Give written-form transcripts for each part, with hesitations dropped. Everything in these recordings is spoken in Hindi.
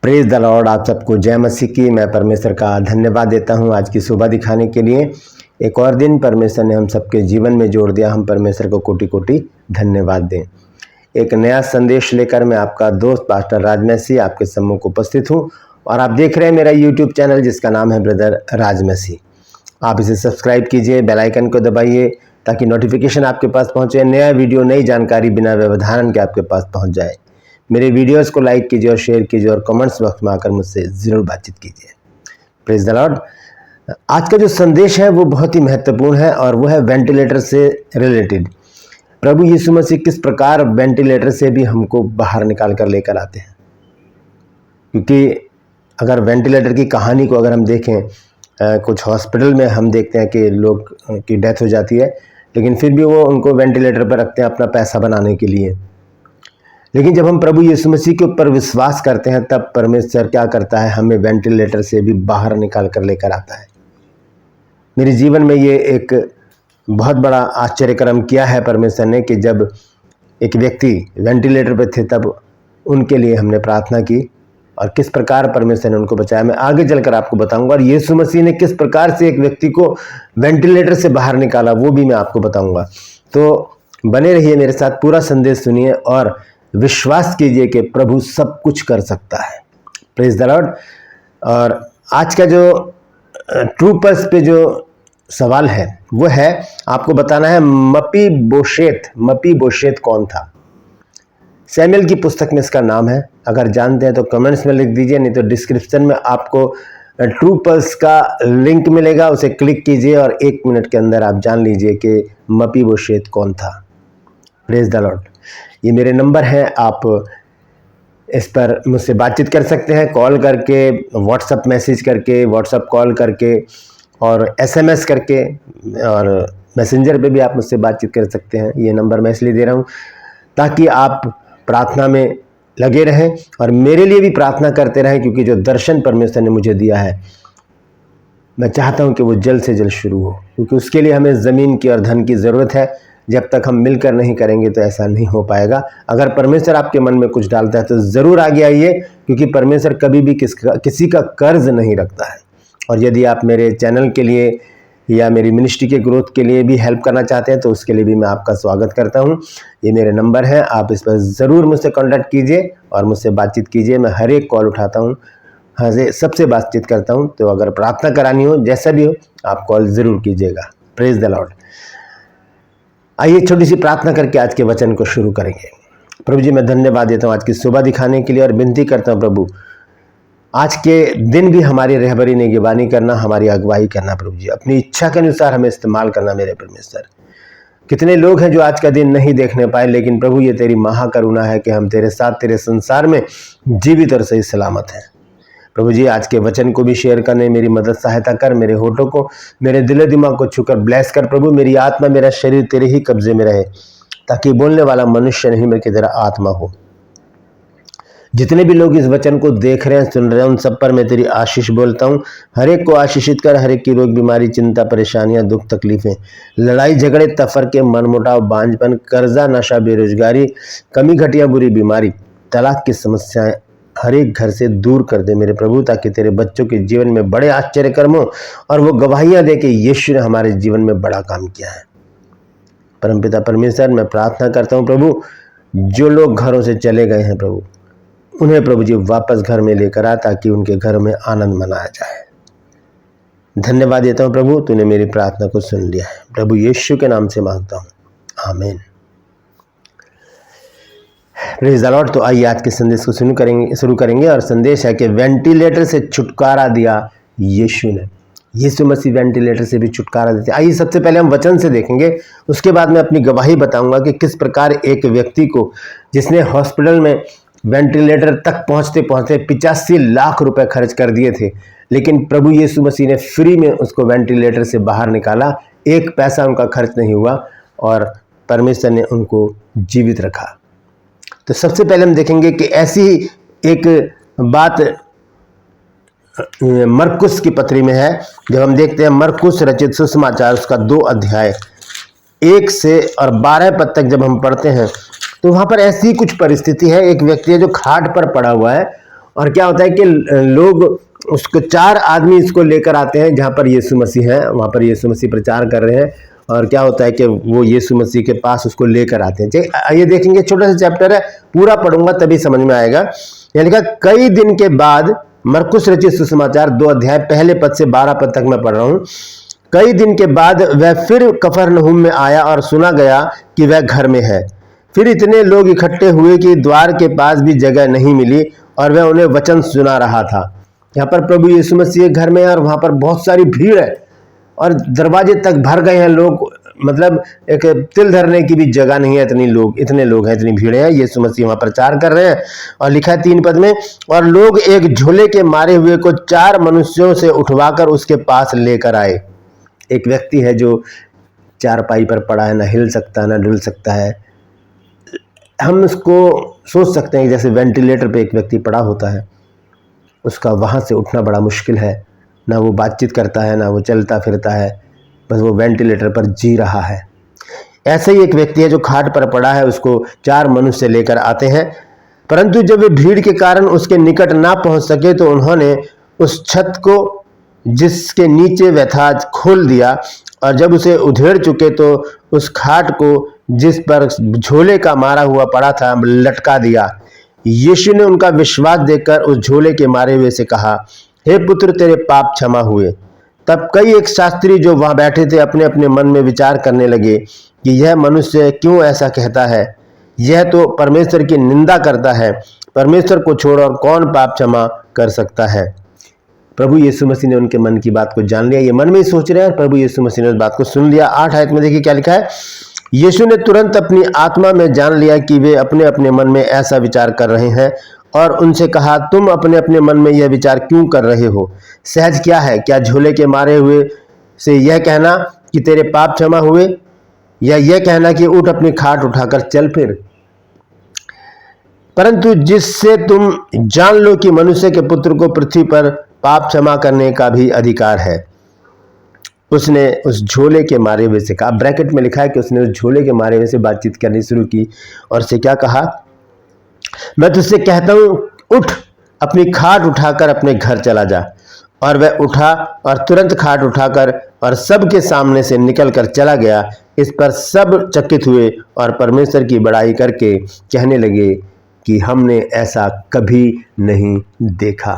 Praise the Lord. आप सबको जय मसीह की। मैं परमेश्वर का धन्यवाद देता हूं आज की सुबह दिखाने के लिए। एक और दिन परमेश्वर ने हम सबके जीवन में जोड़ दिया। हम परमेश्वर को कोटि कोटि धन्यवाद दें। एक नया संदेश लेकर मैं आपका दोस्त पास्टर राज मसीह आपके सम्मुख उपस्थित हूं और आप देख रहे हैं मेरा यूट्यूब चैनल जिसका नाम है ब्रदर राज मसीह। आप इसे सब्सक्राइब कीजिए, बेल आइकन को दबाइए ताकि नोटिफिकेशन आपके पास पहुंचे, नया वीडियो नई जानकारी बिना व्यवधान के आपके पास पहुंच जाए। मेरे वीडियोस को लाइक कीजिए और शेयर कीजिए और कमेंट्स बॉक्स में आकर मुझसे ज़रूर बातचीत कीजिए। Praise the Lord. आज का जो संदेश है वो बहुत ही महत्वपूर्ण है और वो है वेंटिलेटर से रिलेटेड। प्रभु यीशु मसीह किस प्रकार वेंटिलेटर से भी हमको बाहर निकाल कर लेकर आते हैं। क्योंकि अगर वेंटिलेटर की कहानी को अगर हम देखें, कुछ हॉस्पिटल में हम देखते हैं कि लोग की डेथ हो जाती है, लेकिन फिर भी वो उनको वेंटिलेटर पर रखते हैं अपना पैसा बनाने के लिए। लेकिन जब हम प्रभु यीशु मसीह के ऊपर विश्वास करते हैं तब परमेश्वर क्या करता है, हमें वेंटिलेटर से भी बाहर निकाल कर लेकर आता है। मेरे जीवन में ये एक बहुत बड़ा आश्चर्यक्रम किया है परमेश्वर ने कि जब एक व्यक्ति वेंटिलेटर पर थे तब उनके लिए हमने प्रार्थना की और किस प्रकार परमेश्वर ने उनको बचाया मैं आगे चलकर आपको बताऊंगा। और यीशु मसीह ने किस प्रकार से एक व्यक्ति को वेंटिलेटर से बाहर निकाला वो भी मैं आपको बताऊंगा। तो बने रहिए मेरे साथ, पूरा संदेश सुनिए और विश्वास कीजिए कि प्रभु सब कुछ कर सकता है। Praise the Lord. और आज का जो ट्रू पल्स पे जो सवाल है वो है, आपको बताना है मपी बोशेत कौन था। सैमुएल की पुस्तक में इसका नाम है। अगर जानते हैं तो कमेंट्स में लिख दीजिए, नहीं तो डिस्क्रिप्शन में आपको ट्रू पल्स का लिंक मिलेगा, उसे क्लिक कीजिए और 1 मिनट के अंदर आप जान लीजिए कि मपी बोशेत कौन था। Praise the Lord. ये मेरे नंबर हैं, आप इस पर मुझसे बातचीत कर सकते हैं, कॉल करके, व्हाट्सएप मैसेज करके, व्हाट्सएप कॉल करके और एसएमएस करके और मैसेंजर पे भी आप मुझसे बातचीत कर सकते हैं। ये नंबर मैं इसलिए दे रहा हूँ ताकि आप प्रार्थना में लगे रहें और मेरे लिए भी प्रार्थना करते रहें, क्योंकि जो दर्शन परमेश्वर ने मुझे दिया है मैं चाहता हूँ कि वो जल्द से जल्द शुरू हो, क्योंकि उसके लिए हमें ज़मीन की और धन की ज़रूरत है। जब तक हम मिलकर नहीं करेंगे तो ऐसा नहीं हो पाएगा। अगर परमेश्वर आपके मन में कुछ डालता है तो ज़रूर आगे आइए, क्योंकि परमेश्वर कभी भी किसी का कर्ज नहीं रखता है। और यदि आप मेरे चैनल के लिए या मेरी मिनिस्ट्री के ग्रोथ के लिए भी हेल्प करना चाहते हैं तो उसके लिए भी मैं आपका स्वागत करता हूं। ये मेरे नंबर हैं, आप इस पर ज़रूर मुझसे कॉन्टैक्ट कीजिए और मुझसे बातचीत कीजिए। मैं हर एक कॉल उठाता हूँ, हाँ से सबसे बातचीत करता हूँ। तो अगर प्रार्थना करानी हो, जैसा भी हो, आप कॉल ज़रूर कीजिएगा। Praise the Lord. आइए छोटी सी प्रार्थना करके आज के वचन को शुरू करेंगे। प्रभु जी, मैं धन्यवाद देता हूँ आज की सुबह दिखाने के लिए और विनती करता हूँ प्रभु, आज के दिन भी हमारी रहबरी निगरानी करना, हमारी अगुवाई करना। प्रभु जी, अपनी इच्छा के अनुसार हमें इस्तेमाल करना। मेरे परमेश्वर, कितने लोग हैं जो आज का दिन नहीं देखने पाए, लेकिन प्रभु ये तेरी महाकरुणा है कि हम तेरे साथ तेरे संसार में जीवित और सही सलामत हैं। प्रभु जी, आज के वचन को भी शेयर करने मेरी मदद सहायता कर। मेरे होठों को, मेरे दिल दिमाग को छूकर ब्लेस कर प्रभु। मेरी आत्मा, मेरा शरीर तेरे ही कब्जे में रहे, ताकि बोलने वाला मनुष्य नहीं बल्कि तेरा आत्मा हो। जितने भी लोग इस वचन को देख रहे हैं, सुन रहे हैं, उन सब पर मैं तेरी आशीष बोलता हूँ। हर एक को आशीषित कर। हर एक की रोग, बीमारी, चिंता, परेशानियां, दुख, तकलीफें, लड़ाई झगड़े, तफरके, मनमुटाव, बांझपन, कर्जा, नशा, बेरोजगारी, कमी घटिया, बुरी बीमारी, तलाक की समस्याएं हर एक घर से दूर कर दे मेरे प्रभु, ताकि तेरे बच्चों के जीवन में बड़े आश्चर्य कर्म हो और वो गवाहियां दे कि यीशु ने हमारे जीवन में बड़ा काम किया है। परमपिता परमेश्वर, मैं प्रार्थना करता हूँ प्रभु, जो लोग घरों से चले गए हैं प्रभु, उन्हें प्रभु जी वापस घर में लेकर आ, ताकि उनके घर में आनंद मनाया जाए। धन्यवाद देता हूँ प्रभु, तूने मेरी प्रार्थना को सुन लिया है। प्रभु यीशु के नाम से मांगता हूँ, आमीन। Praise the Lord. तो आइए आज के संदेश को शुरू करेंगे और संदेश है कि वेंटिलेटर से छुटकारा दिया यीशु ने। यीशु मसीह वेंटिलेटर से भी छुटकारा देते। आइए सबसे पहले हम वचन से देखेंगे, उसके बाद मैं अपनी गवाही बताऊंगा कि किस प्रकार एक व्यक्ति को, जिसने हॉस्पिटल में वेंटिलेटर तक पहुंचते पहुंचते 85 लाख रुपए खर्च कर दिए थे, लेकिन प्रभु यीशु मसीह ने फ्री में उसको वेंटिलेटर से बाहर निकाला। एक पैसा उनका खर्च नहीं हुआ और परमेश्वर ने उनको जीवित रखा। तो सबसे पहले हम देखेंगे कि ऐसी ही एक बात मरकुस की पत्री में है। जब हम देखते हैं मरकुस रचित सुसमाचार, उसका 2 अध्याय 1 से और 12 पद तक जब हम पढ़ते हैं तो वहां पर ऐसी कुछ परिस्थिति है। एक व्यक्ति है जो खाट पर पड़ा हुआ है और क्या होता है कि लोग उसको 4 आदमी इसको लेकर आते हैं जहाँ पर यीशु मसीह है, वहाँ पर यीशु मसीह प्रचार कर रहे हैं। और क्या होता है कि वो यीशु मसीह के पास उसको लेकर आते हैं। ये देखेंगे, छोटा सा चैप्टर है, पूरा पढ़ूंगा तभी समझ में आएगा। यानी कि कई दिन के बाद, मरकुस रचित सुसमाचार 2 अध्याय पहले पद से 12 पद तक मैं पढ़ रहा हूँ। कई दिन के बाद वह फिर कफरनहूम में आया और सुना गया कि वह घर में है। फिर इतने लोग इकट्ठे हुए कि द्वार के पास भी जगह नहीं मिली और वह उन्हें वचन सुना रहा था। यहाँ पर प्रभु यीशु मसीह घर में है और वहाँ पर बहुत सारी भीड़ है और दरवाजे तक भर गए हैं लोग, मतलब एक तिल धरने की भी जगह नहीं है, इतने लोग हैं, इतनी भीड़ है। यीशु मसीह वहाँ प्रचार कर रहे हैं और लिखा है 3 पद में, और लोग एक झोले के मारे हुए को 4 मनुष्यों से उठवाकर उसके पास लेकर आए। एक व्यक्ति है जो चारपाई पर पड़ा है, ना हिल सकता ना डुल सकता है। हम उसको सोच सकते हैं जैसे वेंटिलेटर पे एक व्यक्ति पड़ा होता है, उसका वहाँ से उठना बड़ा मुश्किल है। ना वो बातचीत करता है, ना वो चलता फिरता है, बस वो वेंटिलेटर पर जी रहा है। ऐसे ही एक व्यक्ति है जो खाट पर पड़ा है, उसको 4 मनुष्य लेकर आते हैं, परंतु जब वे भीड़ के कारण उसके निकट ना पहुंच सके तो उन्होंने उस छत को जिसके नीचे वह था खोल दिया, और जब उसे उधेड़ चुके तो उस खाट को जिस पर झोले का मारा हुआ पड़ा था लटका दिया। यीशु ने उनका विश्वास देखकर उस झोले के मारे हुए से कहा, हे पुत्र, तेरे पाप क्षमा हुए। तब कई एक शास्त्री जो वहां बैठे थे अपने अपने मन में विचार करने लगे कि यह मनुष्य क्यों ऐसा कहता है, यह तो परमेश्वर की निंदा करता है। परमेश्वर को छोड़ और कौन पाप क्षमा कर सकता है। प्रभु यीशु मसीह ने उनके मन की बात को जान लिया, ये मन में ही सोच रहे हैं, प्रभु यीशु मसीह ने उस बात को सुन लिया। 8 आयत में देखिए क्या लिखा है, यीशु ने तुरंत अपनी आत्मा में जान लिया कि वे अपने अपने मन में ऐसा विचार कर रहे हैं, और उनसे कहा, तुम अपने अपने मन में यह विचार क्यों कर रहे हो? सहज क्या है, क्या झोले के मारे हुए से यह कहना कि तेरे पाप क्षमा हुए, या यह कहना कि उठ अपनी खाट उठाकर चल फिर? परंतु जिससे तुम जान लो कि मनुष्य के पुत्र को पृथ्वी पर पाप क्षमा करने का भी अधिकार है। उसने उस झोले के मारे हुए से कहा, ब्रैकेट में लिखा है कि उसने उस झोले के मारे हुए से बातचीत करनी शुरू की और से क्या कहा, मैं तुझसे कहता हूं, उठ अपनी खाट उठाकर अपने घर चला जा। और वह उठा और तुरंत खाट उठाकर और सबके सामने से निकलकर चला गया। इस पर सब चकित हुए और परमेश्वर की बड़ाई करके कहने लगे कि हमने ऐसा कभी नहीं देखा।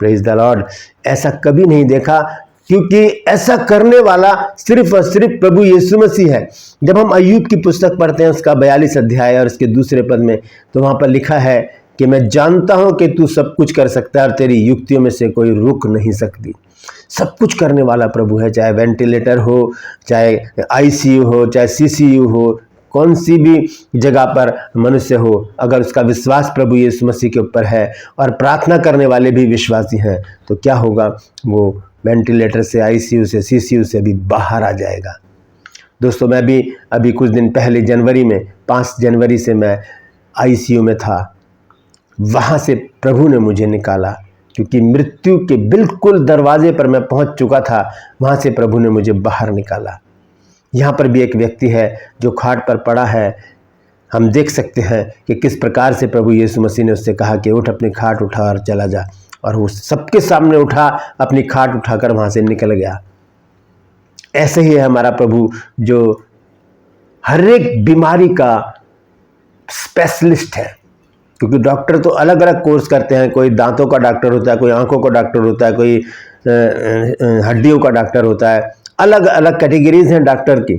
Praise the Lord. ऐसा कभी नहीं देखा, क्योंकि ऐसा करने वाला सिर्फ और सिर्फ प्रभु यीशु मसीह है। जब हम अय्यूब की पुस्तक पढ़ते हैं उसका 42 अध्याय और उसके दूसरे पद में, तो वहाँ पर लिखा है कि मैं जानता हूँ कि तू सब कुछ कर सकता है और तेरी युक्तियों में से कोई रुक नहीं सकती। सब कुछ करने वाला प्रभु है, चाहे वेंटिलेटर हो, चाहे आईसीयू हो, चाहे सीसीयू हो, कौन सी भी जगह पर मनुष्य हो, अगर उसका विश्वास प्रभु यीशु मसीह के ऊपर है और प्रार्थना करने वाले भी विश्वासी हैं, तो क्या होगा, वो वेंटिलेटर से, आईसीयू से, सीसीयू से भी बाहर आ जाएगा। दोस्तों, मैं भी अभी कुछ दिन पहले जनवरी में 5 जनवरी से मैं आईसीयू में था। वहाँ से प्रभु ने मुझे निकाला, क्योंकि मृत्यु के बिल्कुल दरवाजे पर मैं पहुँच चुका था। वहाँ से प्रभु ने मुझे बाहर निकाला। यहाँ पर भी एक व्यक्ति है जो खाट पर पड़ा है। हम देख सकते हैं कि किस प्रकार से प्रभु यीशु मसीह ने उससे कहा कि उठ अपनी खाट उठा और चला जा, और वो सबके सामने उठा, अपनी खाट उठाकर वहाँ से निकल गया। ऐसे ही है हमारा प्रभु, जो हर एक बीमारी का स्पेशलिस्ट है। क्योंकि डॉक्टर तो अलग अलग कोर्स करते हैं, कोई दांतों का डॉक्टर होता है, कोई आंखों का डॉक्टर होता है, कोई हड्डियों का डॉक्टर होता है, अलग अलग कैटेगरीज हैं डॉक्टर की।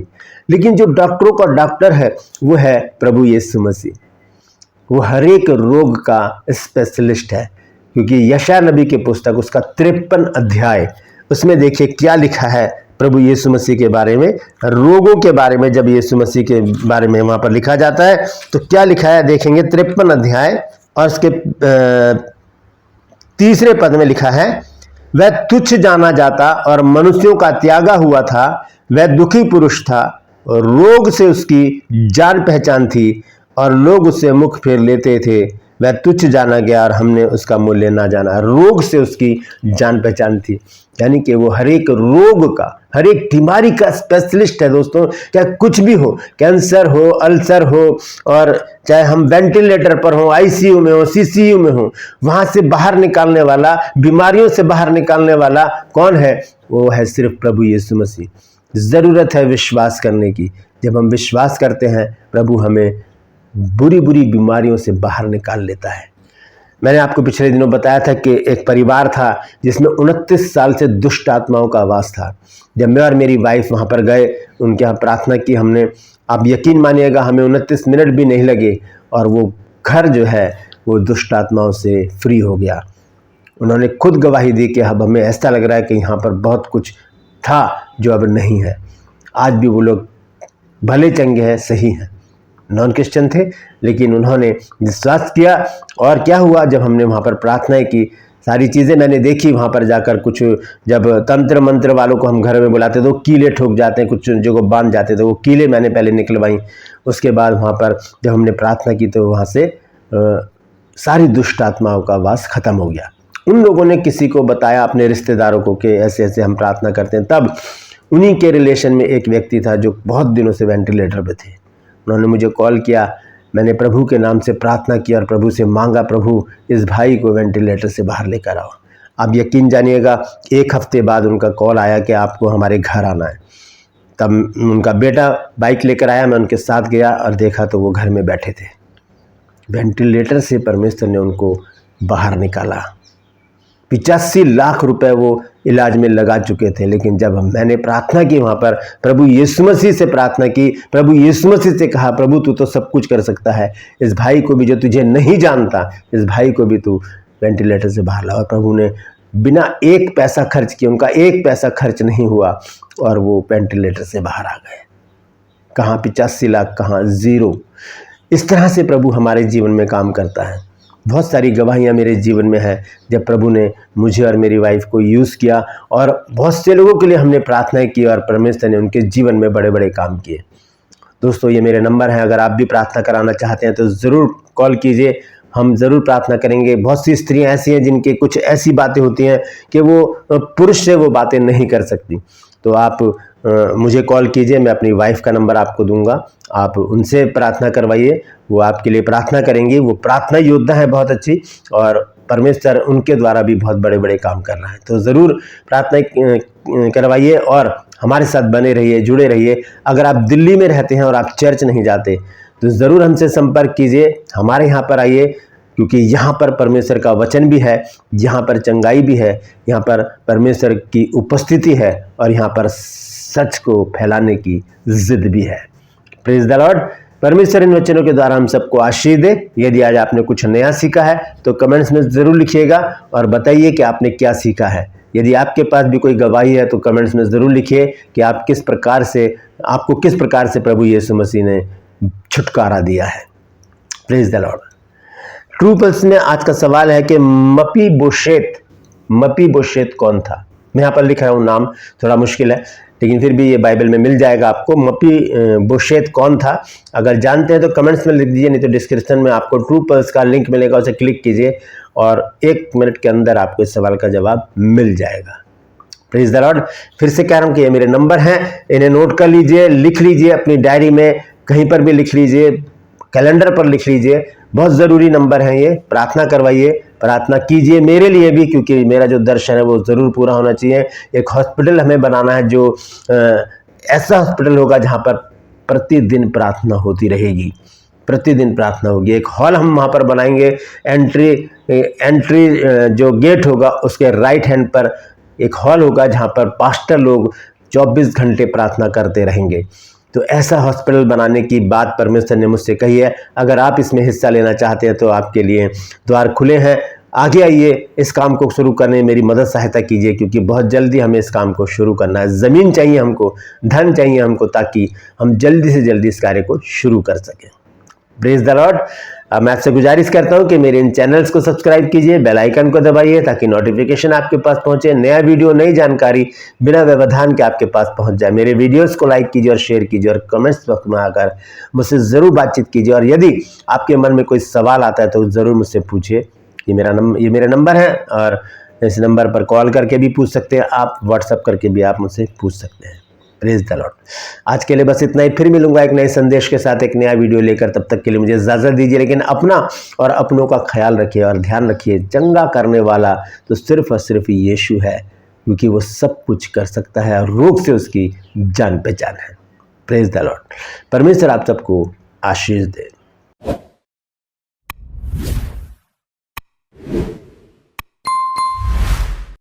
लेकिन जो डॉक्टरों का डॉक्टर है वो है प्रभु यीशु मसीह। वो हर एक रोग का स्पेशलिस्ट है। क्योंकि यशायाह नबी की पुस्तक उसका 53 अध्याय, उसमें देखिए क्या लिखा है प्रभु यीशु मसीह के बारे में, रोगों के बारे में। जब यीशु मसीह के बारे में वहाँ पर लिखा जाता है तो क्या लिखा है देखेंगे। 53 अध्याय और उसके 3 पद में लिखा है, वह तुच्छ जाना जाता और मनुष्यों का त्यागा हुआ था, वह दुखी पुरुष था, रोग से उसकी जान पहचान थी और लोग उससे मुख फेर लेते थे। वह तुच्छ जाना गया और हमने उसका मूल्य ना जाना। रोग से उसकी जान पहचान थी, यानी कि वो हर एक रोग का, हर एक बीमारी का स्पेशलिस्ट है दोस्तों। चाहे कुछ भी हो, कैंसर हो, अल्सर हो, और चाहे हम वेंटिलेटर पर हो, आईसीयू में हो, सीसीयू में हो, वहां से बाहर निकालने वाला, बीमारियों से बाहर निकालने वाला कौन है? वो है सिर्फ प्रभु यीशु मसीह। ज़रूरत है विश्वास करने की। जब हम विश्वास करते हैं, प्रभु हमें बुरी बुरी बीमारियों से बाहर निकाल लेता है। मैंने आपको पिछले दिनों बताया था कि एक परिवार था जिसमें 29 साल से दुष्ट आत्माओं का वास था। जब मैं और मेरी वाइफ वहाँ पर गए, उनके यहाँ प्रार्थना की हमने, आप यकीन मानिएगा हमें 29 मिनट भी नहीं लगे और वो घर जो है वो दुष्ट आत्माओं से फ्री हो गया। उन्होंने खुद गवाही दी कि अब हमें ऐसा लग रहा है कि यहाँ पर बहुत कुछ था जो अब नहीं है। आज भी वो लोग भले चंगे हैं, सही हैं, नॉन क्रिश्चियन थे, लेकिन उन्होंने विश्वास किया। और क्या हुआ, जब हमने वहाँ पर प्रार्थनाएं की, सारी चीज़ें मैंने देखी वहाँ पर जाकर। कुछ जब तंत्र मंत्र वालों को हम घर में बुलाते तो कीले ठोक जाते हैं, कुछ जो को बांध जाते थे, वो कीले मैंने पहले निकलवाई। उसके बाद वहाँ पर जब हमने प्रार्थना की तो वहाँ से सारी दुष्ट आत्माओं का वास खत्म हो गया। उन लोगों ने किसी को बताया, अपने रिश्तेदारों को, कि ऐसे ऐसे हम प्रार्थना करते हैं। तब उन्हीं के रिलेशन में एक व्यक्ति था जो बहुत दिनों से वेंटिलेटर पे थे। उन्होंने मुझे कॉल किया, मैंने प्रभु के नाम से प्रार्थना की और प्रभु से मांगा, प्रभु इस भाई को वेंटिलेटर से बाहर लेकर आओ। आप यकीन जानिएगा, 1 हफ्ते बाद उनका कॉल आया कि आपको हमारे घर आना है। तब उनका बेटा बाइक लेकर आया, मैं उनके साथ गया और देखा तो वो घर में बैठे थे। वेंटिलेटर से परमेश्वर ने उनको बाहर निकाला। 85 लाख रुपए वो इलाज में लगा चुके थे। लेकिन जब मैंने प्रार्थना की वहाँ पर, प्रभु यीशु मसीह से प्रार्थना की, प्रभु यीशु मसीह से कहा, प्रभु तू तो सब कुछ कर सकता है, इस भाई को भी, जो तुझे नहीं जानता, इस भाई को भी तू वेंटिलेटर से बाहर ला। और प्रभु ने बिना 1 पैसा खर्च किए, उनका 1 पैसा खर्च नहीं हुआ और वो वेंटिलेटर से बाहर आ गए। कहाँ 85 लाख, कहाँ ज़ीरो। इस तरह से प्रभु हमारे जीवन में काम करता है। बहुत सारी गवाहियाँ मेरे जीवन में है जब प्रभु ने मुझे और मेरी वाइफ को यूज़ किया, और बहुत से लोगों के लिए हमने प्रार्थनाएं की और परमेश्वर ने उनके जीवन में बड़े बड़े काम किए। दोस्तों, ये मेरे नंबर हैं, अगर आप भी प्रार्थना कराना चाहते हैं तो ज़रूर कॉल कीजिए, हम ज़रूर प्रार्थना करेंगे। बहुत सी स्त्रियां ऐसी हैं जिनके कुछ ऐसी बातें होती हैं कि वो पुरुष से वो बातें नहीं कर सकती, तो आप मुझे कॉल कीजिए, मैं अपनी वाइफ का नंबर आपको दूंगा, आप उनसे प्रार्थना करवाइए, वो आपके लिए प्रार्थना करेंगी। वो प्रार्थना योद्धा है बहुत अच्छी, और परमेश्वर उनके द्वारा भी बहुत बड़े बड़े काम कर रहा है। तो ज़रूर प्रार्थना करवाइए और हमारे साथ बने रहिए, जुड़े रहिए। अगर आप दिल्ली में रहते हैं और आप चर्च नहीं जाते तो ज़रूर हमसे संपर्क कीजिए, हमारे यहाँ पर आइए, क्योंकि यहाँ पर परमेश्वर का वचन भी है, यहाँ पर चंगाई भी है, यहाँ पर परमेश्वर की उपस्थिति है, और यहाँ पर सच को फैलाने की जिद भी है। Praise the Lord. परमेश्वर इन वचनों के द्वारा हम सबको आशीष दे। यदि आज आपने कुछ नया सीखा है तो कमेंट्स में ज़रूर लिखिएगा और बताइए कि आपने क्या सीखा है। यदि आपके पास भी कोई गवाही है तो कमेंट्स में ज़रूर लिखिए कि आप आपको किस प्रकार से प्रभु यीशु मसीह ने छुटकारा दिया है। Praise the Lord. True pulse में आज का सवाल है कि मपीबोशेत कौन था। मैं यहाँ पर लिख रहा हूँ, नाम थोड़ा मुश्किल है लेकिन फिर भी ये बाइबल में मिल जाएगा आपको। मपीबोशेत कौन था? अगर जानते हैं तो कमेंट्स में लिख दीजिए, नहीं तो डिस्क्रिप्शन में आपको ट्रू पल्स का लिंक मिलेगा, उसे क्लिक कीजिए और 1 मिनट के अंदर आपको इस सवाल का जवाब मिल जाएगा। Praise the Lord. फिर से कह रहा हूँ कि ये मेरे नंबर हैं, इन्हें नोट कर लीजिए, लिख लीजिए अपनी डायरी में, कहीं पर भी लिख लीजिए, कैलेंडर पर लिख लीजिए। बहुत ज़रूरी नंबर है ये। प्रार्थना करवाइए, प्रार्थना कीजिए मेरे लिए भी, क्योंकि मेरा जो दर्शन है वो ज़रूर पूरा होना चाहिए। एक हॉस्पिटल हमें बनाना है, जो ऐसा हॉस्पिटल होगा जहाँ पर प्रतिदिन प्रार्थना होती रहेगी, प्रतिदिन प्रार्थना होगी। एक हॉल हम वहाँ पर बनाएंगे, एंट्री जो गेट होगा उसके राइट हैंड पर एक हॉल होगा जहाँ पर पास्टर लोग 24 घंटे प्रार्थना करते रहेंगे। तो ऐसा हॉस्पिटल बनाने की बात परमेश्वर ने मुझसे कही है। अगर आप इसमें हिस्सा लेना चाहते हैं तो आपके लिए द्वार खुले हैं। आगे आइए, इस काम को शुरू करने में मेरी मदद सहायता कीजिए, क्योंकि बहुत जल्दी हमें इस काम को शुरू करना है। ज़मीन चाहिए हमको, धन चाहिए हमको, ताकि हम जल्दी से जल्दी इस कार्य को शुरू कर सकें। Praise the Lord. अब मैं आपसे गुजारिश करता हूं कि मेरे इन चैनल्स को सब्सक्राइब कीजिए, बेल आइकन को दबाइए ताकि नोटिफिकेशन आपके पास पहुंचे, नया वीडियो नई जानकारी बिना व्यवधान के आपके पास पहुंच जाए। मेरे वीडियोस को लाइक कीजिए और शेयर कीजिए और कमेंट्स बॉक्स में आकर मुझसे ज़रूर बातचीत कीजिए। और यदि आपके मन में कोई सवाल आता है तो ज़रूर मुझसे पूछिए। ये मेरा नंबर है और इस नंबर पर कॉल करके भी पूछ सकते हैं आप, व्हाट्सएप करके भी आप मुझसे पूछ सकते हैं। Praise the Lord. आज के लिए बस इतना ही, फिर मिलूंगा एक नए संदेश के साथ, एक नया वीडियो लेकर। तब तक के लिए मुझे इजाज़त दीजिए, लेकिन अपना और अपनों का ख्याल रखिए और ध्यान रखिए, चंगा करने वाला तो सिर्फ और सिर्फ यीशु है, क्योंकि वो सब कुछ कर सकता है और रोग से उसकी जान पहचान है। Praise the Lord. परमेश्वर आप सबको आशीष दे।